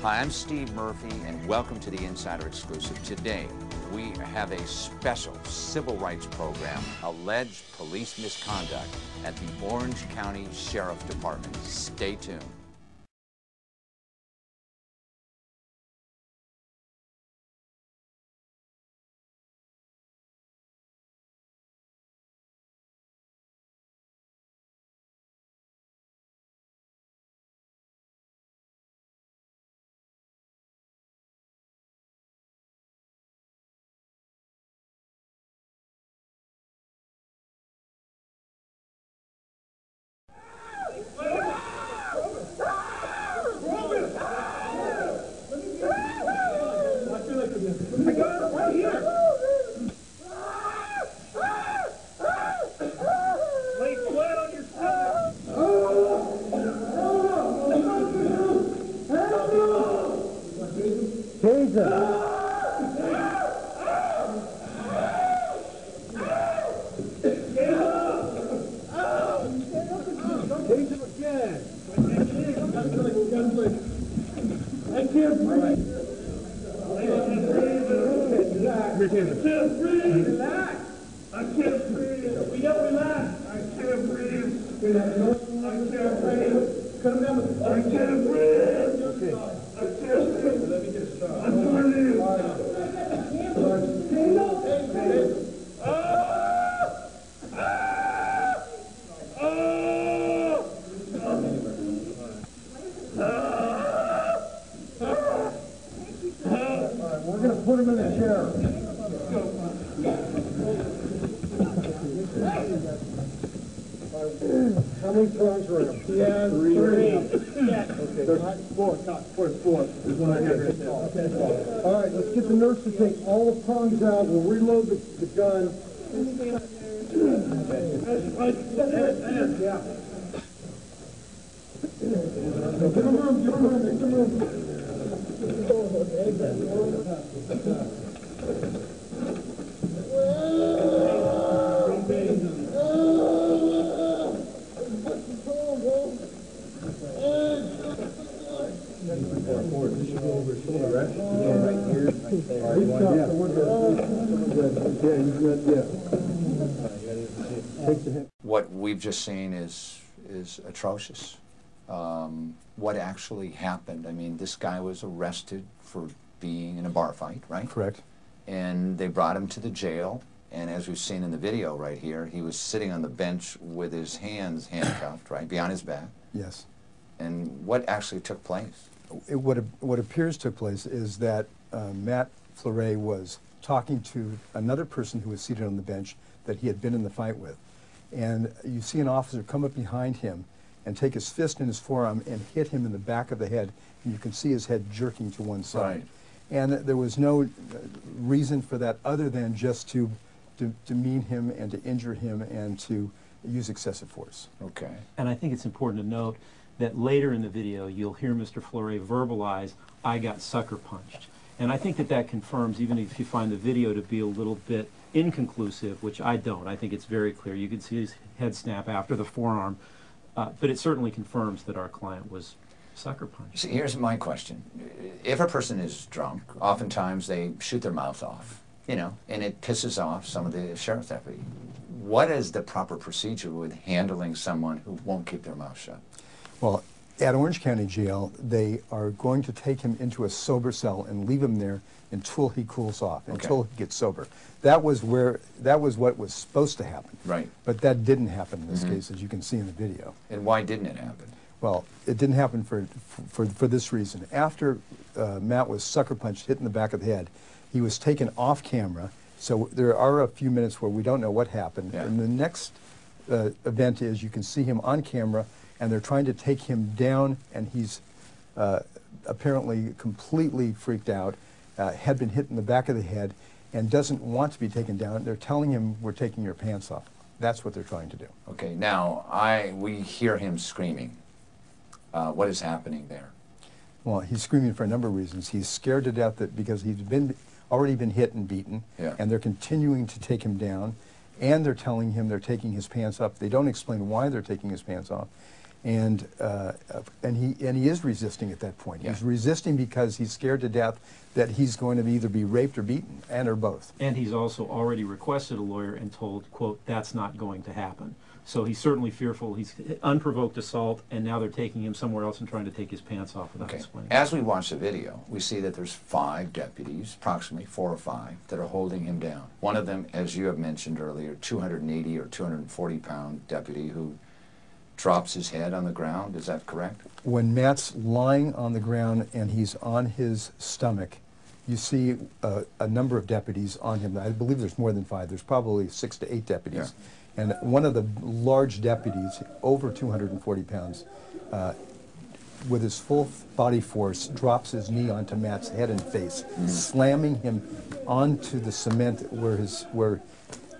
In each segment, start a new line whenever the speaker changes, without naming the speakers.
Hi, I'm Steve Murphy, and welcome to the Insider Exclusive. Today, we have a special civil rights program, alleged police misconduct at the Orange County Sheriff Department. Stay tuned.
I got it right here. Lay flat on your stomach.
Jesus.
I can't breathe. I can't breathe. Relax. I can't breathe. We don't relax. I can't breathe. I can't breathe. Come down. I can't breathe. Okay. I can't breathe. Let me get a shot. I'm burning.
We're going to put him in a chair. How many prongs were in him?
He has three.
Okay. There's four. There's one right here. Okay. All right, let's get the nurse to take all the prongs out. We'll reload the gun. Yeah. Give him room.
What we've just seen is atrocious. What actually happened? I mean, this guy was arrested for being in a bar fight, right?
Correct.
And they brought him to the jail, and as we've seen in the video right here, he was sitting on the bench with his hands handcuffed, right, behind his back.
Yes.
And what actually took place?
What appears took place is that Matt Fleury was talking to another person who was seated on the bench that he had been in the fight with. And you see an officer come up behind him and take his fist in his forearm and hit him in the back of the head, and you can see his head jerking to one side.
Right.
And there was no reason for that other than just to demean him and to injure him and to use excessive force.
Okay.
And I think it's important to note that later in the video, you'll hear Mr. Fleury verbalize, "I got sucker punched." And I think that confirms, even if you find the video to be a little bit inconclusive, which I don't. I think it's very clear. You can see his head snap after the forearm. But it certainly confirms that our client was sucker punched.
See, here's my question. If a person is drunk, oftentimes they shoot their mouth off, you know, and it pisses off some of the sheriff's deputy. What is the proper procedure with handling someone who won't keep their mouth shut?
Well, at Orange County Jail, they are going to take him into a sober cell and leave him there until he cools off, until he gets sober. That was what was supposed to happen.
Right.
But that didn't happen in this case, as you can see in the video.
And why didn't it happen?
Well, it didn't happen for this reason. After Matt was sucker punched, hit in the back of the head, he was taken off camera. So there are a few minutes where we don't know what happened.
Yeah.
And the next event is you can see him on camera, and they're trying to take him down, and he's apparently completely freaked out, had been hit in the back of the head, and doesn't want to be taken down. They're telling him, "We're taking your pants off." That's what they're trying to do.
Okay, now we hear him screaming. What is happening there?
Well, he's screaming for a number of reasons. He's scared to death because he's already been hit and beaten, and they're continuing to take him down, and they're telling him they're taking his pants off. They don't explain why they're taking his pants off. And he is resisting at that point.
Yeah.
He's resisting because he's scared to death that he's going to either be raped or beaten, or both.
And he's also already requested a lawyer and told, quote, that's not going to happen. So he's certainly fearful. He's unprovoked assault, and now they're taking him somewhere else and trying to take his pants off without explaining.
As we watch the video, we see that there's 5 deputies, approximately 4 or 5, that are holding him down. One of them, as you have mentioned earlier, 280 or 240-pound deputy who drops his head on the ground. Is that correct?
When Matt's lying on the ground and he's on his stomach, you see a number of deputies on him. I believe there's more than 5. There's probably 6 to 8 deputies. Yeah. And one of the large deputies, over 240 pounds, with his full body force, drops his knee onto Matt's head and face, slamming him onto the cement where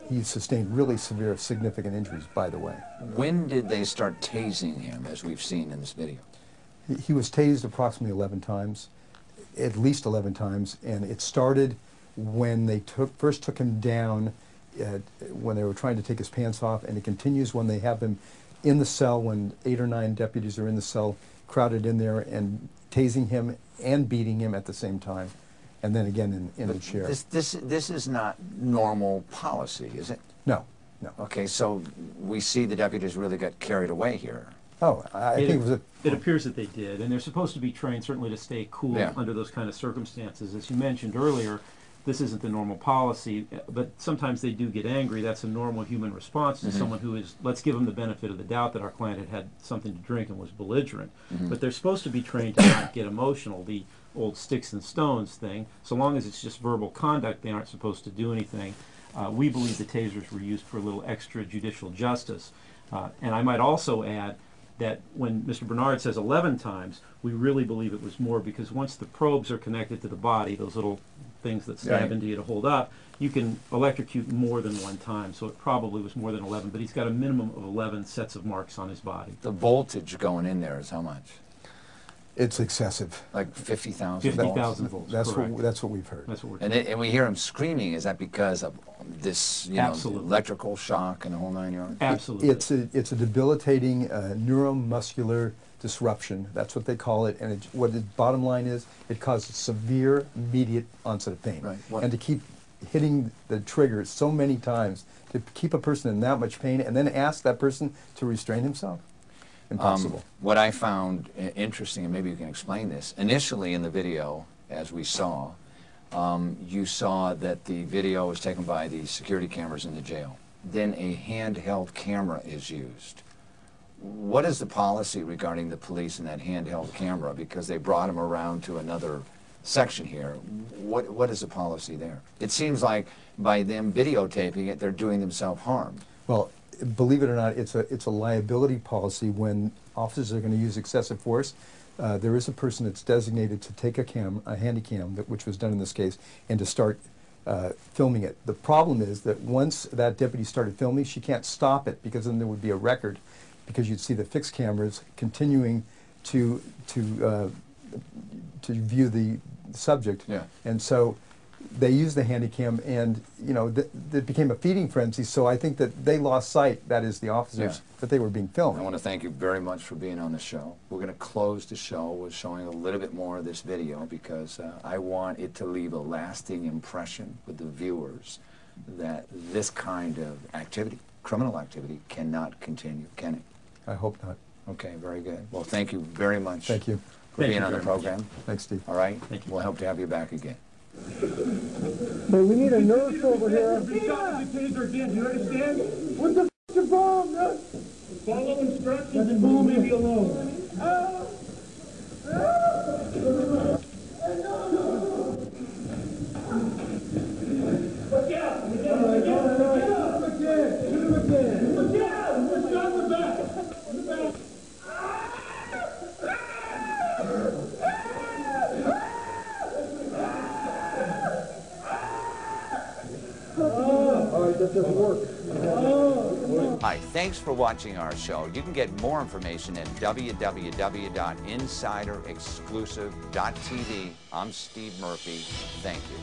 he sustained really severe, significant injuries, by the way.
When did they start tasing him, as we've seen in this video?
He was tased approximately 11 times, at least 11 times, and it started when they first took him down when they were trying to take his pants off, and it continues when they have him in the cell, when 8 or 9 deputies are in the cell, crowded in there, and tasing him and beating him at the same time, and then again in the chair.
This is not normal policy, is it?
No, no.
Okay, so we see the deputies really got carried away here.
Oh, I think it was
It appears that they did, and they're supposed to be trained certainly to stay cool under those kind of circumstances. As you mentioned earlier, this isn't the normal policy, but sometimes they do get angry. That's a normal human response to someone who is, let's give them the benefit of the doubt that our client had something to drink and was belligerent. But they're supposed to be trained to not get emotional, the old sticks and stones thing. So long as it's just verbal conduct, they aren't supposed to do anything. We believe the tasers were used for a little extra judicial justice. And I might also add that when Mr. Bernard says 11 times, we really believe it was more, because once the probes are connected to the body, those little things that stab into you to hold up, you can electrocute more than 1 time, so it probably was more than 11, but he's got a minimum of 11 sets of marks on his body.
The voltage going in there is how much?
It's excessive.
Like 50,000 volts?
50,000 volts,
that's what we've heard.
That's what we're
and we hear him screaming. Is that because of this, electrical shock and the whole 9 yards?
Absolutely.
It's a debilitating neuromuscular disruption. That's what they call it. And what the bottom line is, it causes severe, immediate onset of pain.
Right.
And to keep hitting the trigger so many times, to keep a person in that much pain, and then ask that person to restrain himself, impossible.
What I found interesting, and maybe you can explain this, initially in the video, as we saw, you saw that the video was taken by the security cameras in the jail. Then a handheld camera is used. What is the policy regarding the police and that handheld camera? Because they brought him around to another section here. What is the policy there? It seems like by them videotaping it, they're doing themselves harm.
Well, believe it or not, it's a liability policy when officers are going to use excessive force. There is a person that's designated to take a handy cam, which was done in this case, and to start filming it. The problem is that once that deputy started filming, she can't stop it, because then there would be a record, because you'd see the fixed cameras continuing to view the subject.
Yeah.
And so they used the handy cam, and it became a feeding frenzy. So I think that they lost sight, that is the officers, that they were being filmed.
I want to thank you very much for being on the show. We're going to close the show with showing a little bit more of this video, because I want it to leave a lasting impression with the viewers that this kind of activity, criminal activity, cannot continue, can it?
I hope not.
Okay, very good. Well, thank you very much.
Thank you.
For being on the program.
Thanks, Steve.
All right?
Thank you.
We'll hope to have you back again.
Hey, we need a nurse over here. We got the taser again, you understand? What the f*** your bomb, nurse? Follow instructions and boom, leave you alone. Look out! Look out! Look out! Look out! Shoot him again! Look out! Look out in the back! In the back! All right, that doesn't work.
Hi, thanks for watching our show. You can get more information at www.insiderexclusive.tv. I'm Steve Murphy. Thank you.